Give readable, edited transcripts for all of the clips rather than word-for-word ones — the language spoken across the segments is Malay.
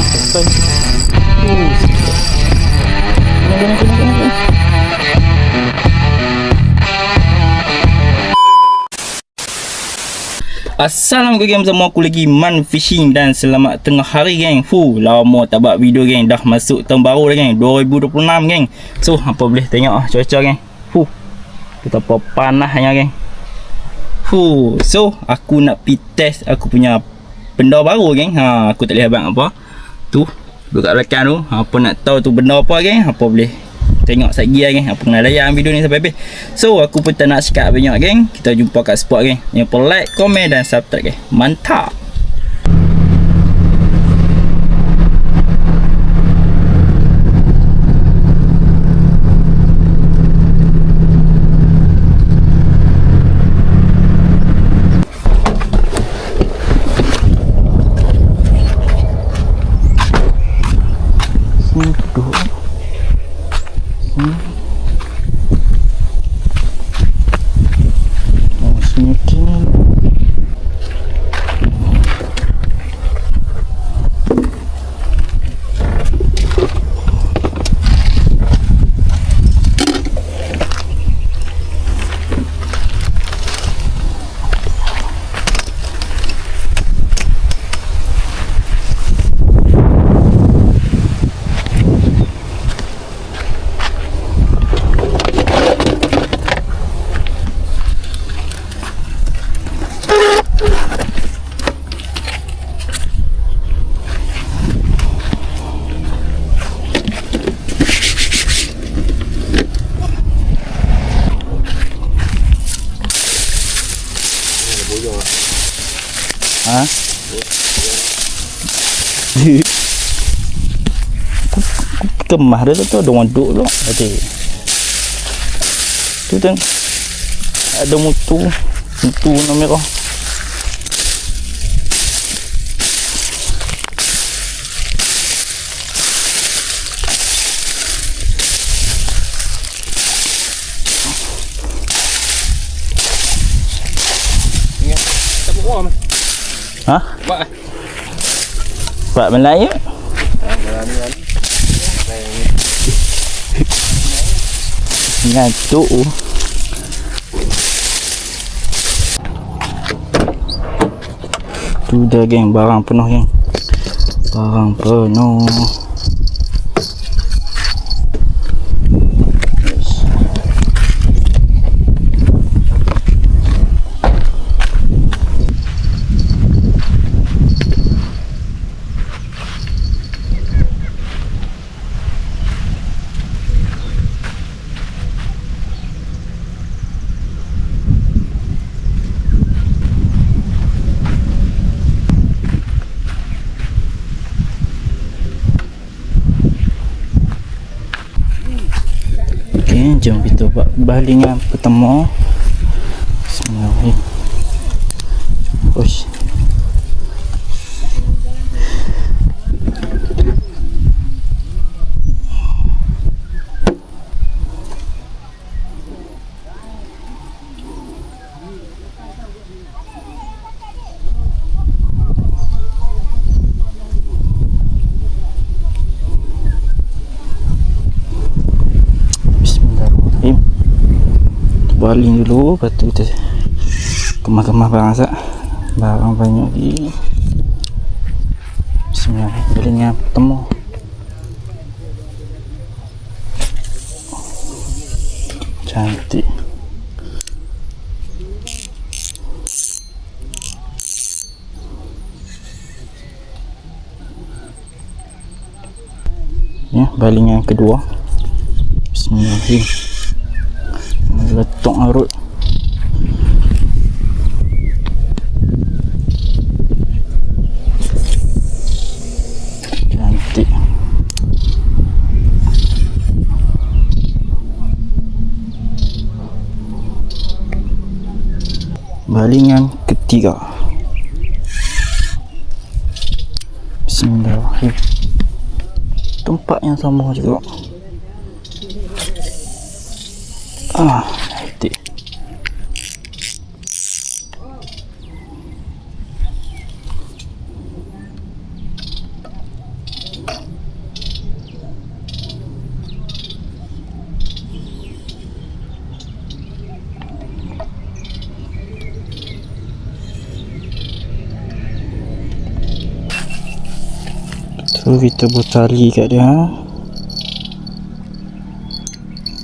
sampai. Sedap. Kena. Assalamualaikum geng, bersama aku lagi Man Fishing dan selamat tengah hari geng. Lama tak buat video geng, dah masuk tahun baru dah geng, 2026 geng. So apa boleh tengok cuaca geng. Betapa panasnya geng. So aku nak pi test aku punya benda baru geng. Aku tak boleh abang apa. Tu dekat belakang tu. Apa nak tahu tu benda apa geng? Apa boleh tengok satgi geng. Apa kena layan video ni sampai habis. So aku pun tak nak sekat banyak geng. Kita jumpa kat spot geng. Jangan lupa like, komen dan subscribe geng. Mantap. Kemah dia tu ada orang duduk tu. Tu kan ada mutu warna merah. Buat Melayu. Ngantuk. Tu dah geng, barang penuh geng. Barang penuh. Jom kita buat balingan pertama. Bismillahirrahmanirrahim. Push. Baling dulu, lepas tu kita kemah-kemah barang sat. Barang banyak lagi. Bismillahirrahmanirrahim. Balingnya pertama. Cantik. Ya, balingan kedua. Bismillahirrahmanirrahim. Letak arut. Cantik. Balingan ketiga. Bismillahirrahmanirrahim. Tempat yang sama juga. Cantik. So kita buat tali kat dia.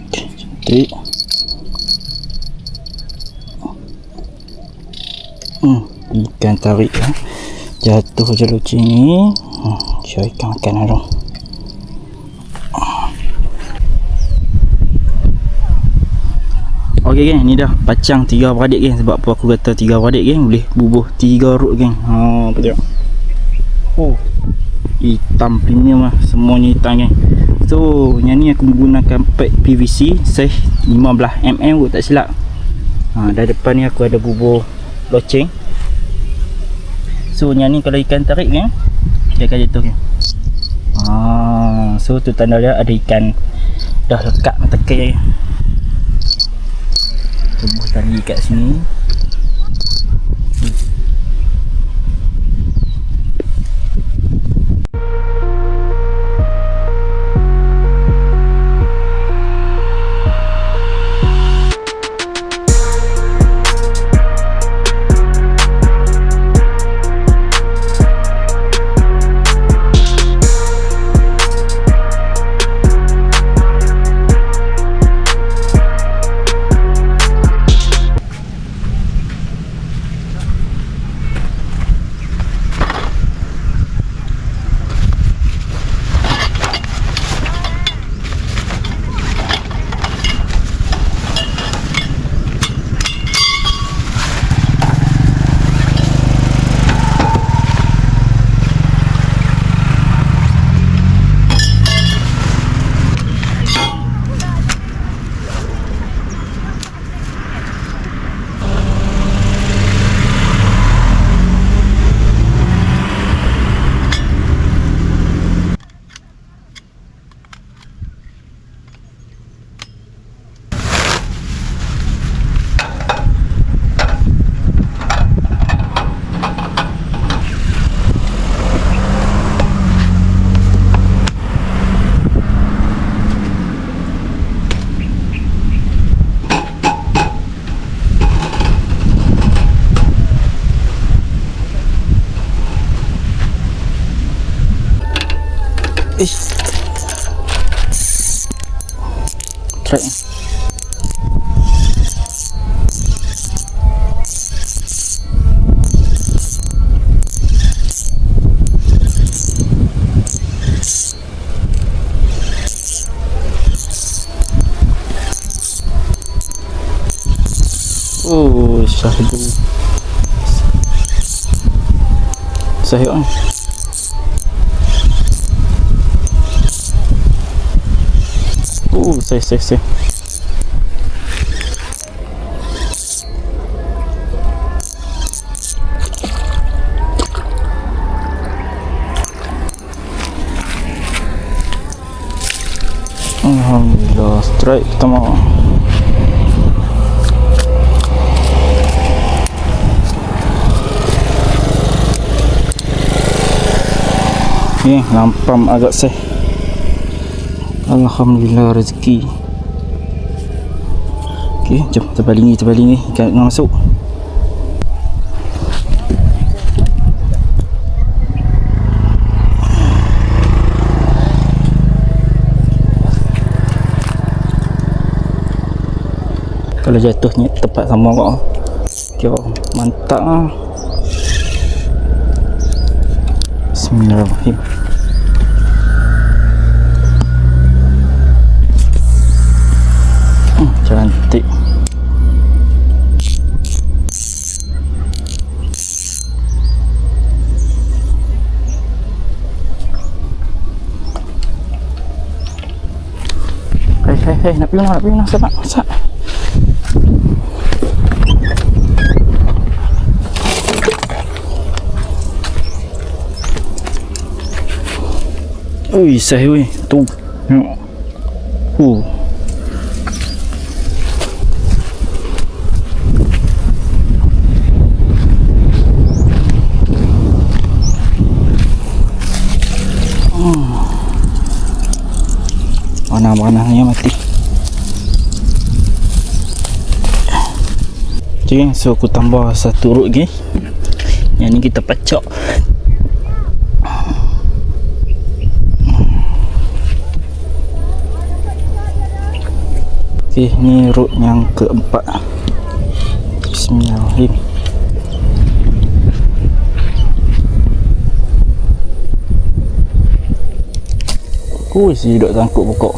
Cantik. Ikan tarik ya. Jatuh je lucing ni. Syar ikan makan dong. Okey geng, ni dah pacang 3 beradik geng. Sebab apa aku kata 3 beradik geng, boleh bubuh 3 rut geng. Apa tengok. Oh, hitam premium lah. Semuanya hitam geng. So yang ni aku menggunakan pipe PVC size 15mm kot tak silap. Dari depan ni aku ada bubuh loceng. So yang ni kalau ikan tarik geng, dia akan jatuh geng. So tu tanda dia ada ikan dah lekat tekai. Tubuh tali kat sini. Try. Oh, syahdu. Sahih on. Sih. Alhamdulillah, strike pertama. Ni lampam agak seh. Alhamdulillah rezeki. Okey, jom terbalingi ikan nak masuk. Kalau jatuhnya tepat sama kok. Kira mantap ah. Bismillahirrahmanirrahim. Cantik. Hei, nak pergi nak masak. Ui, sahih weh. Tu. Panah-panahnya mati. Okay, so aku tambah satu rut lagi. Yang ni kita pacak. Okey, ni road yang keempat. Bismillahirrahmanirrahim. Si duduk sangkut pokok.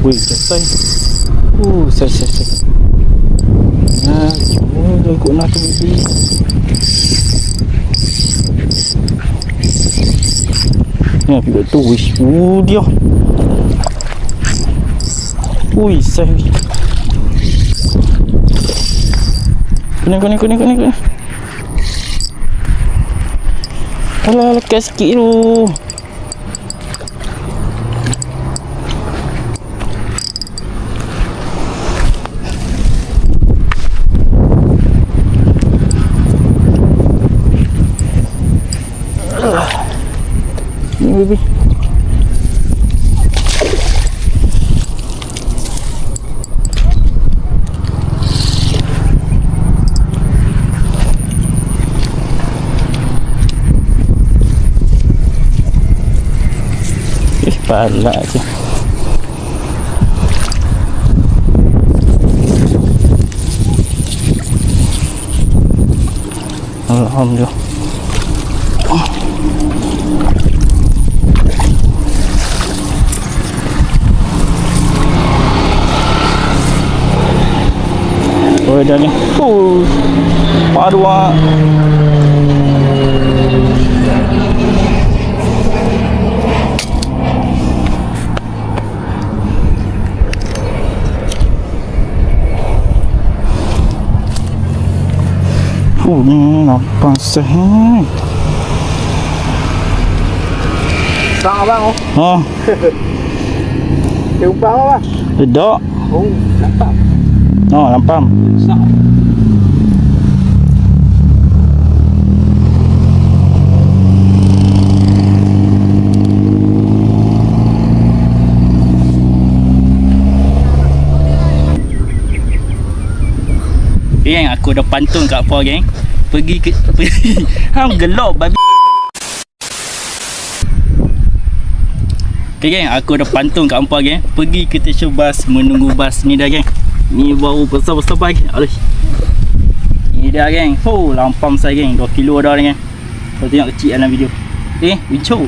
Wih, capai. Saya. Nah, cuma dah ikut nak tu baby. Ni api tu, wish. Dia. Wih, saya. Kena. Alah, lekat sikit tu. Baby. Palak je. Alhamdulillah. Oh, dah ni. Padua. Ni nampak sahih. Bang abang oh. Ha. Tumpang apa? Tidak. Oh, nampak. Oh, nampak. Sak. Geng, aku dah pantun kat apa geng. Pergi hang gelap babi. Okay geng, aku dah pantun kat apa geng. Pergi ke stesen bas, menunggu bas ni dah geng. Ni baru besar-besar pagi. Aduh. Ni dah geng. Lampam saya geng. 2 kilo dah geng. Kau tengok kecil dalam video. Winco.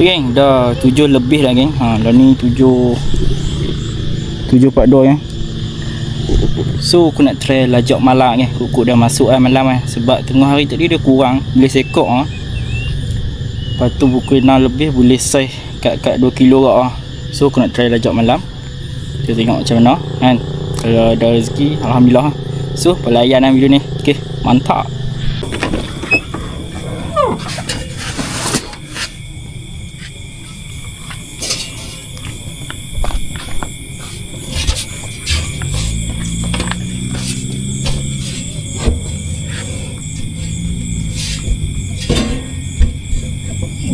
Okay, geng, dah 7 lebih dah, geng. Dah ni 7.42, geng. So aku nak try lajak malam, geng. Kukuk dah masuk malam, sebab tengah hari tadi dia kurang boleh sekok. Lepas tu pukul 6 lebih boleh saiz kat 2 kilo kat. So aku nak try lajak malam. Kita tengok macam mana kan. Kalau ada rezeki, alhamdulillah. So pelayan video ni. Okey, mantap.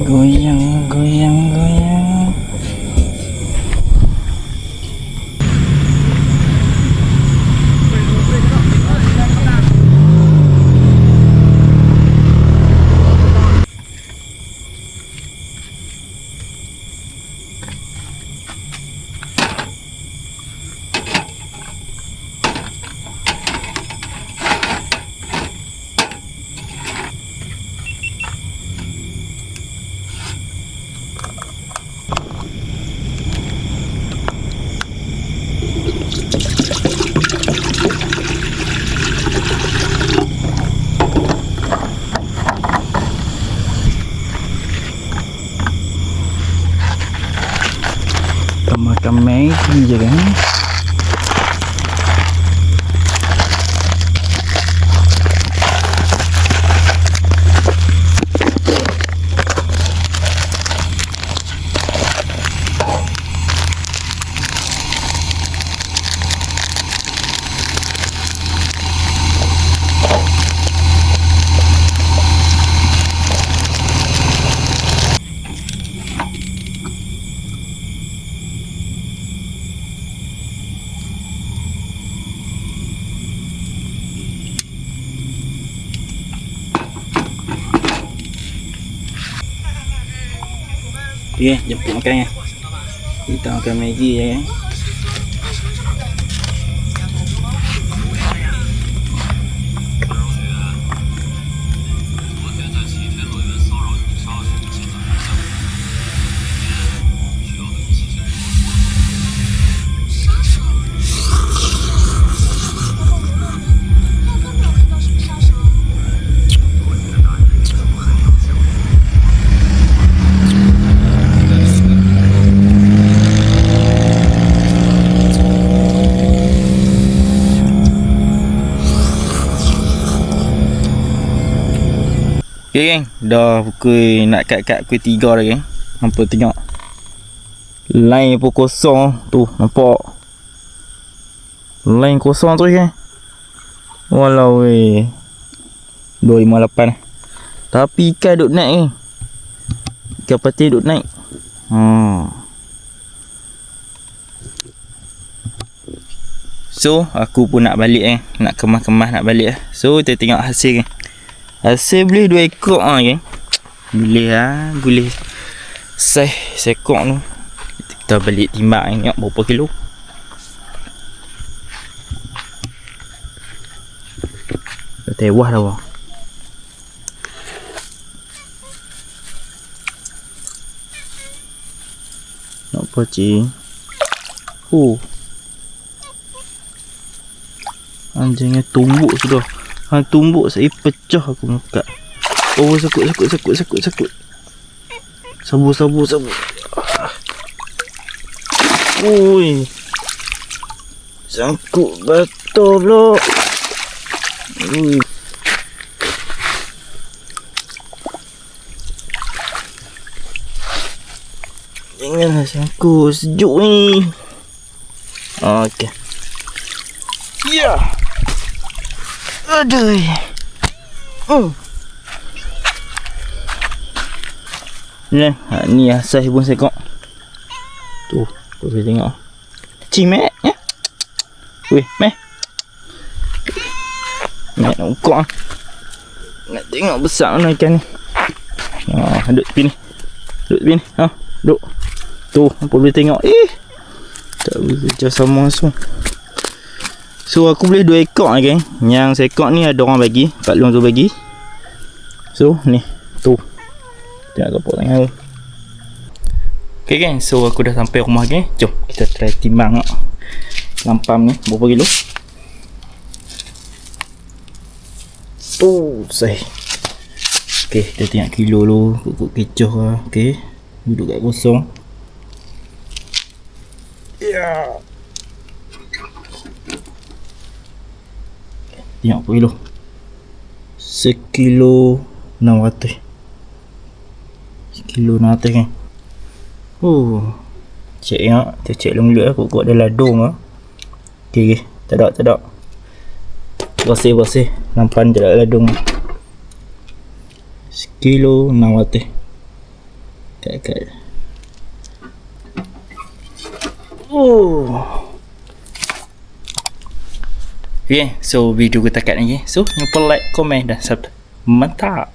Goyang, goyang, goyang. Makan Maggi je kan. Okay, jemput makan ya. Kita makan Maggi je kan. Okay, geng, dah pukul nak kat pukul 3 dah, geng. Nampak tengok line pun kosong tu, nampak line kosong tu, geng. Walau 258. Tapi ikan duk naik, geng. Ikan pati duk naik. So aku pun nak balik, geng. Nak kemas-kemas nak balik. So kita tengok hasil, geng. Hasil boleh 2 ekor geng. Boleh saiz sekok tu. Kita balik timbang, tengok berapa kilo. Dah tewah dah bang. Nampak cing. Anjingnya tumbuk sudah. Tumbuk saya pecah aku muka. Oh, sakut. Sabu. Ui. Sangkut betul pula. Ui. Janganlah sangkut, sejuk ni. Okey. Ya. Yeah. Aduh. Ni asas pun sekok. Tu, boleh tengok. Kecil mek ya. Weh, mek. Mek nak ukok. Nak tengok besar mana ikan ni. Duduk tepi ni. Duduk. Tu, apa boleh tengok. Tak boleh kerja sama langsung. So aku boleh 2 ekor lah, geng. Yang sekok ni ada orang bagi, Pak Long tu bagi. So ni, tu. Tengok kapok tangan tu. Okay kan, so aku dah sampai rumah kan. Jom kita try timbang lampam ni berapa kilo. Saya. Okay, kita tengok kilo dulu. Kukuk kecoh lah. Okay, duduk kat kosong. Ya. Tengok apa kilo. 1 kilo 600. 1 kilo 600 kan. Cek tengok. Kita cek long lah. Kukuk ada ladung lah. Okay. Tak ada. Bersih. Nampan je lah ladung. 1 kilo 600. Kat. Okay, so video kita kat ni. So, lupa like, komen dan subscribe. Mantap.